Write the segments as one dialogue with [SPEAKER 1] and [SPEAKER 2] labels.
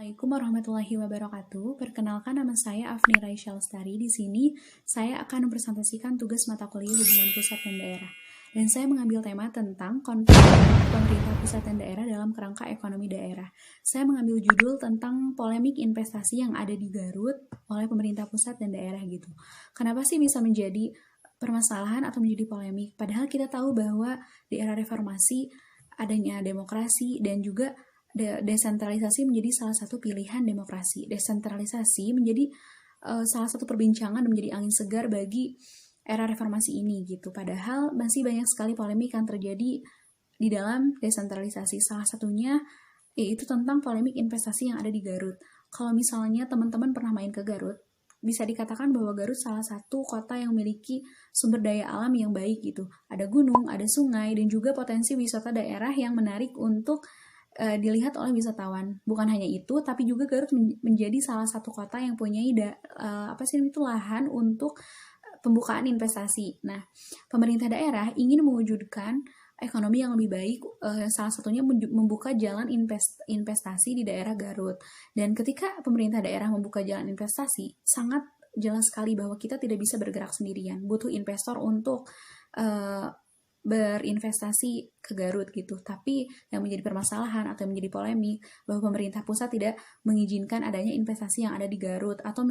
[SPEAKER 1] Assalamualaikum warahmatullahi wabarakatuh. Perkenalkan, nama saya Afni Raisya Lestari. Di sini saya akan mempresentasikan tugas mata kuliah hubungan pusat dan daerah. Dan saya mengambil tema tentang konflik pemerintah pusat dan daerah dalam kerangka ekonomi daerah. Saya mengambil judul tentang polemik investasi yang ada di Garut oleh pemerintah pusat dan daerah gitu. Kenapa sih bisa menjadi permasalahan atau menjadi polemik? Padahal kita tahu bahwa di era reformasi adanya demokrasi dan juga desentralisasi menjadi salah satu pilihan demokrasi. Desentralisasi menjadi salah satu perbincangan dan menjadi angin segar bagi era reformasi ini gitu. Padahal masih banyak sekali polemik yang terjadi di dalam desentralisasi. Salah satunya yaitu tentang polemik investasi yang ada di Garut. Kalau misalnya teman-teman pernah main ke Garut, bisa dikatakan bahwa Garut salah satu kota yang memiliki sumber daya alam yang baik gitu. Ada gunung, ada sungai, dan juga potensi wisata daerah yang menarik untuk dilihat oleh wisatawan. Bukan hanya itu, tapi juga Garut menjadi salah satu kota yang punya lahan untuk pembukaan investasi. Nah, pemerintah daerah ingin mewujudkan ekonomi yang lebih baik, salah satunya membuka jalan investasi di daerah Garut. Dan ketika pemerintah daerah membuka jalan investasi, sangat jelas sekali bahwa kita tidak bisa bergerak sendirian. Butuh investor untuk berinvestasi ke Garut gitu. Tapi yang menjadi permasalahan atau yang menjadi polemik bahwa pemerintah pusat tidak mengizinkan adanya investasi yang ada di Garut, atau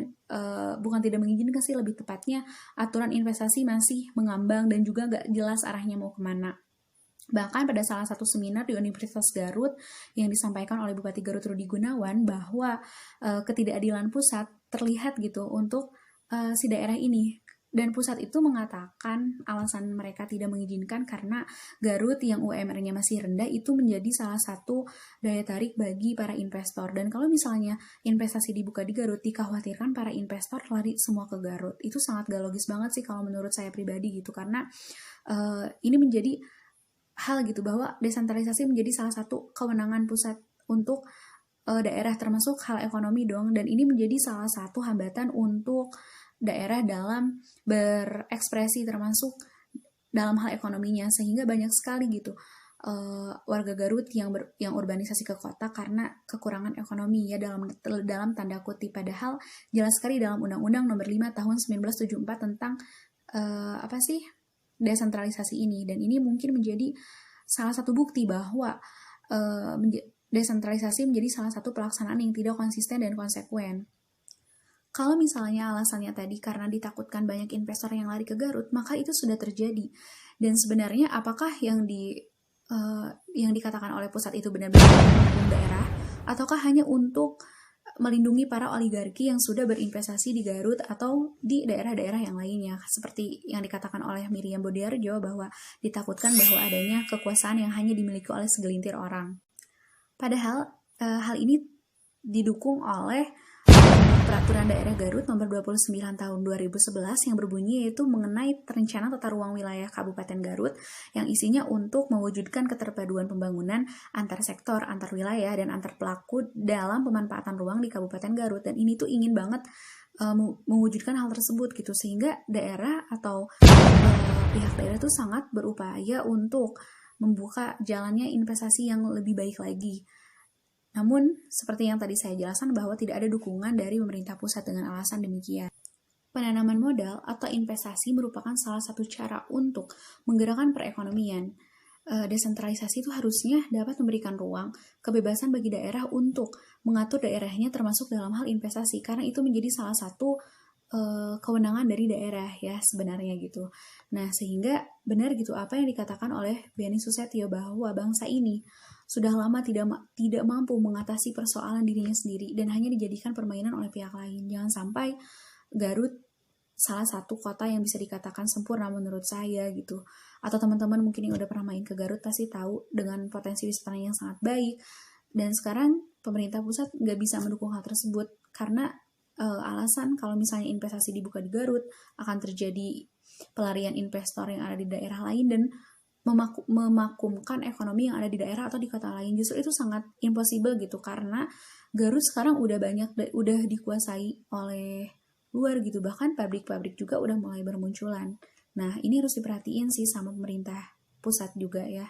[SPEAKER 1] bukan tidak mengizinkan sih, lebih tepatnya aturan investasi masih mengambang dan juga gak jelas arahnya mau kemana. Bahkan pada salah satu seminar di Universitas Garut yang disampaikan oleh Bupati Garut Rudi Gunawan bahwa ketidakadilan pusat terlihat gitu untuk si daerah ini. Dan pusat itu mengatakan alasan mereka tidak mengizinkan karena Garut yang UMR-nya masih rendah itu menjadi salah satu daya tarik bagi para investor. Dan kalau misalnya investasi dibuka di Garut, dikhawatirkan para investor lari semua ke Garut. Itu sangat gak logis banget sih kalau menurut saya pribadi gitu. Karena ini menjadi hal gitu bahwa desentralisasi menjadi salah satu kewenangan pusat untuk daerah, termasuk hal ekonomi dong. Dan ini menjadi salah satu hambatan untuk daerah dalam berekspresi, termasuk dalam hal ekonominya, sehingga banyak sekali gitu warga Garut yang urbanisasi ke kota karena kekurangan ekonomi ya, dalam tanda kutip. Padahal jelas sekali dalam Undang-Undang Nomor 5 Tahun 1974 tentang desentralisasi ini. Dan ini mungkin menjadi salah satu bukti bahwa desentralisasi menjadi salah satu pelaksanaan yang tidak konsisten dan konsekuen. Kalau misalnya alasannya tadi karena ditakutkan banyak investor yang lari ke Garut, maka itu sudah terjadi. Dan sebenarnya apakah yang dikatakan oleh pusat itu benar-benar mendukung daerah, ataukah hanya untuk melindungi para oligarki yang sudah berinvestasi di Garut atau di daerah-daerah yang lainnya, seperti yang dikatakan oleh Miriam Bodiarjo bahwa ditakutkan bahwa adanya kekuasaan yang hanya dimiliki oleh segelintir orang. Padahal hal ini didukung oleh Peraturan Daerah Garut Nomor 29 Tahun 2011 yang berbunyi yaitu mengenai rencana tata ruang wilayah Kabupaten Garut yang isinya untuk mewujudkan keterpaduan pembangunan antar sektor, antar wilayah, dan antar pelaku dalam pemanfaatan ruang di Kabupaten Garut. Dan ini tuh ingin banget mewujudkan hal tersebut gitu, sehingga daerah atau pihak daerah tuh sangat berupaya untuk membuka jalannya investasi yang lebih baik lagi. Namun, seperti yang tadi saya jelaskan bahwa tidak ada dukungan dari pemerintah pusat dengan alasan demikian. Penanaman modal atau investasi merupakan salah satu cara untuk menggerakkan perekonomian. Desentralisasi itu harusnya dapat memberikan ruang, kebebasan bagi daerah untuk mengatur daerahnya termasuk dalam hal investasi, karena itu menjadi salah satu kewenangan dari daerah ya sebenarnya gitu. Nah, sehingga benar gitu apa yang dikatakan oleh Beni Susetio bahwa bangsa ini sudah lama tidak mampu mengatasi persoalan dirinya sendiri dan hanya dijadikan permainan oleh pihak lain. Jangan sampai Garut salah satu kota yang bisa dikatakan sempurna menurut saya gitu. Atau teman-teman mungkin yang udah pernah main ke Garut pasti tahu dengan potensi wisatanya yang sangat baik. Dan sekarang pemerintah pusat nggak bisa mendukung hal tersebut karena alasan kalau misalnya investasi dibuka di Garut akan terjadi pelarian investor yang ada di daerah lain dan memakumkan ekonomi yang ada di daerah atau di kota lain. Justru itu sangat impossible gitu, karena Garut sekarang udah dikuasai oleh luar gitu, bahkan pabrik-pabrik juga udah mulai bermunculan. Nah, ini harus diperhatiin sih sama pemerintah pusat juga ya.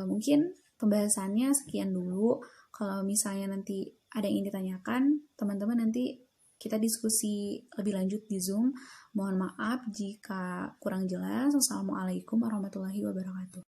[SPEAKER 1] Mungkin pembahasannya sekian dulu. Kalau misalnya nanti ada yang ingin ditanyakan, teman-teman nanti kita diskusi lebih lanjut di Zoom. Mohon maaf jika kurang jelas. Wassalamualaikum warahmatullahi wabarakatuh.